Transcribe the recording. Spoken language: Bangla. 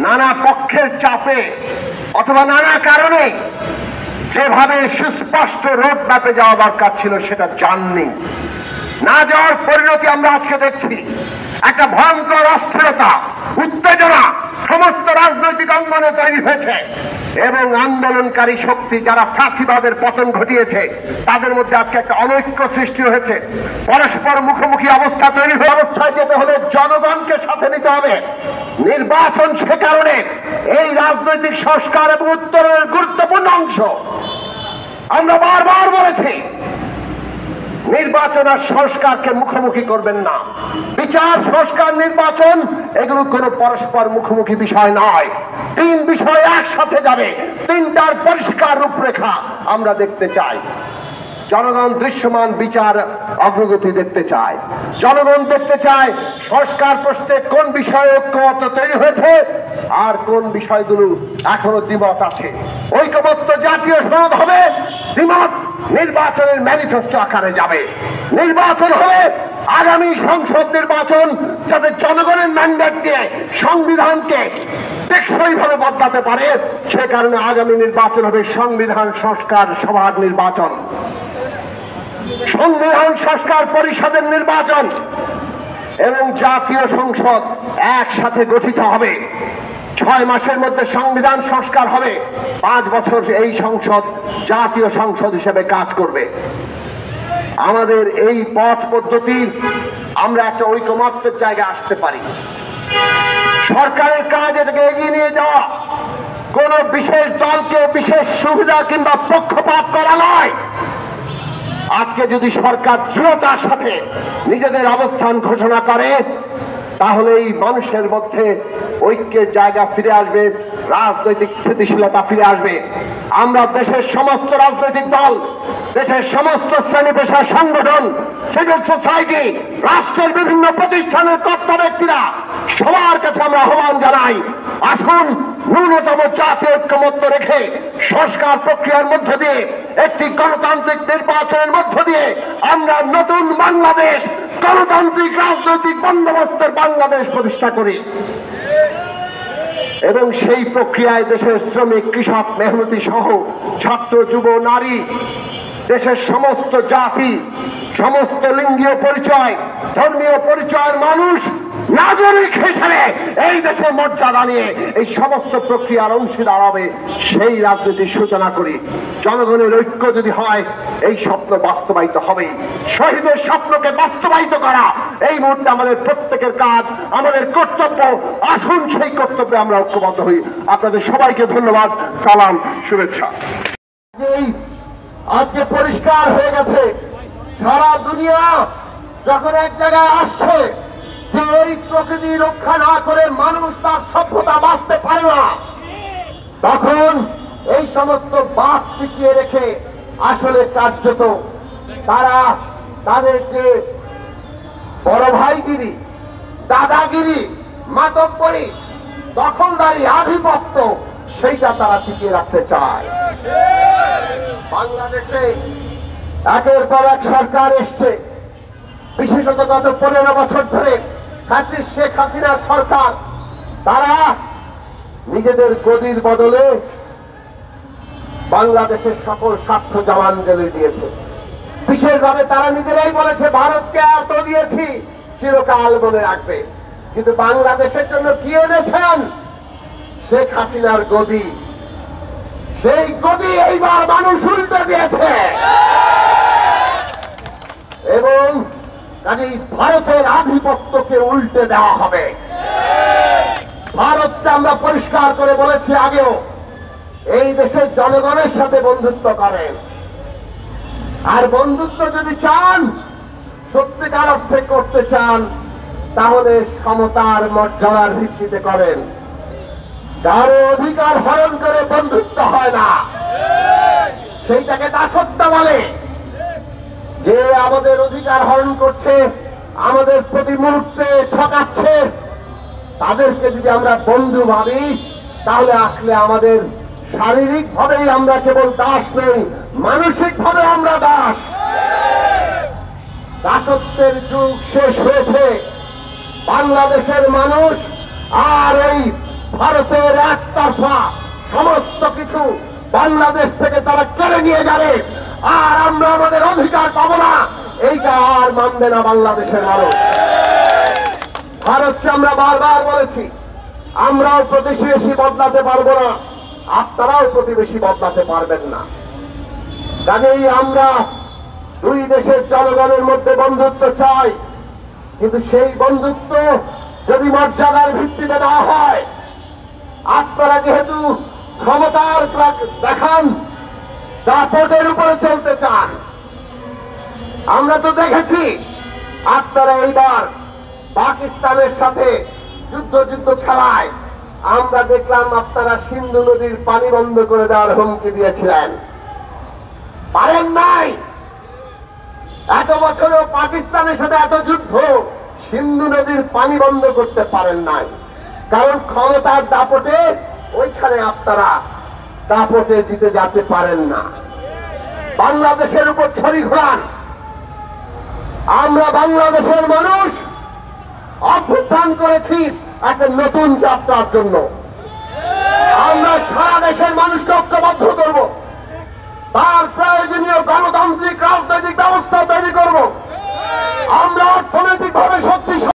নানা পক্ষের চাপে অথবা নানা কারণে যেভাবে সুস্পষ্ট রোড ম্যাপে যাওয়া দরকার ছিল সেটা যাননি। না যাওয়ার পরিণতি আমরা আজকে দেখছি। একটা ভয়ঙ্কর অস্থিরতা, উত্তেজনা সমস্ত রাজনৈতিক অঙ্গনে তৈরি হয়েছে এবং আন্দোলনকারী শক্তি যারা ফ্যাসিবাদের পতন ঘটিয়েছে তাদের মধ্যে আজকে একটা অনৈক্য সৃষ্টি হয়েছে। পরস্পর মুখোমুখি অবস্থা তৈরি হয়ে অবস্থায় যেতে হলে জনগণকে সাথে নিতে হবে। নির্বাচন সে কারণে এই রাজনৈতিক সংস্কার এবং উত্তরণের গুরুত্বপূর্ণ অংশ। আমরা বারবার বলেছি নির্বাচন আর সংস্কারকে মুখোমুখি করবেন না। বিচার, সংস্কার, নির্বাচন এগুলো কোনো পরস্পর মুখোমুখি বিষয় নয়। তিন বিষয় একসাথে যাবে। তিনটার পরিষ্কার রূপরেখা আমরা দেখতে চাই। জনগণ দৃশ্যমান বিচার অগ্রগতি দেখতে চায়। জনগণ দেখতে চায় সংস্কার প্রশ্নে কোন বিষয়ে ঐক্যমত তৈরি হয়েছে আর কোন বিষয়গুলো এখনো দ্বিমত আছে। ঐক্যমত্য জাতীয় সনদ হবে, দ্বিমত নির্বাচনের ম্যানিফেস্টো আকারে যাবে। নির্বাচন হবে আগামী সংসদ নির্বাচন যাতে জনগণের ম্যান্ডেট দিয়ে সংবিধানকে টেকসইভাবে বদলাতে পারে। সে কারণে আগামী নির্বাচন হবে সংবিধান সংস্কার সভার নির্বাচন, সংবিধান সংস্কার পরিষদের নির্বাচন এবং জাতীয় সংসদ একসাথে গঠিত হবে। 6 মাসের মধ্যে সংবিধান সংস্কার হবে। 5 বছর এই সংসদ জাতীয় সংসদ হিসেবে কাজ করবে। আমাদের এই পথ পদ্ধতি আমরা একটা ঐকমত্যের জায়গায় আসতে পারি। সরকারের কাজ এটাকে এগিয়ে নিয়ে যাওয়া, কোন বিশেষ দলকে বিশেষ সুবিধা কিংবা পক্ষপাত করা নয়। আজকে যদি সরকার দৃঢ়তার সাথে নিজেদের অবস্থান ঘোষণা করে তাহলে এই মানুষের মধ্যে ঐক্যের জায়গা ফিরে আসবে, রাজনৈতিক স্থিতিশীলতা ফিরে আসবে। আমরা দেশের সমস্ত রাজনৈতিক দল, দেশের সমস্ত শ্রেণী পেশা সংগঠন, সিভিল সোসাইটি, রাষ্ট্রের বিভিন্ন প্রতিষ্ঠানের কর্তা ব্যক্তিরা সবার কাছে আমরা আহ্বান জানাই, আসুন ন্যূনতম জাতীয় ঐক্যমত্য রেখে সংস্কার প্রক্রিয়ার মধ্য দিয়ে একটি গণতান্ত্রিক নির্বাচনের মধ্য দিয়ে আমরা নতুন বাংলাদেশ, গণতান্ত্রিক রাজনৈতিক বন্দোবস্তের বাংলাদেশ প্রতিষ্ঠা করি এবং সেই প্রক্রিয়ায় দেশের শ্রমিক, কৃষক, মেহনতি সহ ছাত্র, যুব, নারী, দেশের সমস্ত জাতি, সমস্ত লিঙ্গীয় পরিচয়, ধর্মীয় পরিচয়ের মানুষ নাগরিক হিসেবে এই দেশে মর্যাদা নিয়ে এই সমস্ত প্রক্রিয়ার অংশীদার হবে, সেই রাজনীতির সূচনা করি। জনগণের ঐক্য যদি হয় এই স্বপ্ন বাস্তবায়িত হবে। শহীদের স্বপ্নকে বাস্তবায়িত করা এই মুহূর্তে আমাদের প্রত্যেকের কাজ, আমাদের কর্তব্য। আসুন সেই কর্তব্যে আমরা ঐক্যবদ্ধ হই। আপনাদের সবাইকে ধন্যবাদ, সালাম, শুভেচ্ছা। আজকে পরিষ্কার হয়ে গেছে, সারা দুনিয়া যখন এক জায়গায় আসছে যে এই প্রকৃতি রক্ষা না করে মানুষ তার সভ্যতা বাঁচতে পারে না, তখন এই সমস্ত বাদ টিকিয়ে রেখে আসলে কার্যত তারা তাদের যে বড় ভাইগিরি, দাদাগিরি, মাতব্বরি, দখলদারি, আধিপত্য সেইটা তারা টিকিয়ে রাখতে চায়। বাংলাদেশে একের পর এক সরকার এসছে, বিশেষত গত 15 বছর ধরে শেখ হাসিনার সরকার, তারা নিজেদের গদির বদলে বাংলাদেশের সকল স্বার্থ জলাঞ্জলি দিয়েছে। বিশেষভাবে তারা নিজেরাই বলেছে ভারতকে এত দিয়েছি চিরকাল মনে রাখবে, কিন্তু বাংলাদেশের জন্য কি এনেছেন? শেখ হাসিনার গদি। সেই গদি এইবার মানুষ উল্টে দিয়েছে এবং কাজেই ভারতের আধিপত্যকে উল্টে দেওয়া হবে। ভারতকে আমরা পরিষ্কার করে বলেছি আগেও, এই দেশের জনগণের সাথে বন্ধুত্ব করেন, আর বন্ধুত্ব যদি চান, সত্যিকার অর্থে করতে চান, তাহলে সমতার মর্যাদার ভিত্তিতে করেন। কারো অধিকার হরণ করে বন্ধুত্ব হয় না, সেইটাকে দাসত্ব বলে। যে আমাদের অধিকার হরণ করছে, আমাদের প্রতি মুহূর্তে ঠকাচ্ছে, তাদেরকে যদি আমরা বন্ধু ভাবি তাহলে আসলে আমাদের শারীরিক ভাবেই আমরা কেবল দাস নই, মানসিক ভাবে আমরা দাস। দাসত্বের যুগ শেষ হয়েছে। বাংলাদেশের মানুষ আর এই ভারতের একতরফা সমস্ত কিছু বাংলাদেশ থেকে তারা কেড়ে নিয়ে যাবে, আর আমরা আমাদের অধিকার পাবো না, এইটা আর মানবে না বাংলাদেশের মানুষ। ভারতকে আমরা বারবার বলেছি, আমরাও প্রতিবেশী বদলাতে পারবো না, আপনারাও প্রতিবেশী বদলাতে পারবেন না। কাজেই আমরা দুই দেশের জনগণের মধ্যে বন্ধুত্ব চাই, কিন্তু সেই বন্ধুত্ব যদি মর্যাদার ভিত্তিতে না হয়, আপনারা যেহেতু ক্ষমতার দেখান, দাপটের উপরে চলতে চান। আমরা তো দেখেছি আপনারা এইবার পাকিস্তানের সাথে যুদ্ধ খেলায় আমরা দেখলাম আপনারা সিন্ধু নদীর পানি বন্ধ করে দেওয়ার হুমকি দিয়েছিলেন, পারেন নাই। এত বছরও পাকিস্তানের সাথে এত যুদ্ধ, সিন্ধু নদীর পানি বন্ধ করতে পারেন নাই, কারণ ক্ষমতার দাপটে ওইখানে আপনারা দাপটে জিতে যেতে পারেন না। বাংলাদেশের উপর ছড়ি ঘোরান। আমরা বাংলাদেশের মানুষ অভ্যুত্থান করেছি একটা নতুন যাত্রার জন্য। আমরা সারা দেশের মানুষকে ঐক্যবদ্ধ করব, তার প্রয়োজনীয় গণতান্ত্রিক রাজনৈতিক ব্যবস্থা তৈরি করব। আমরা অর্থনৈতিকভাবে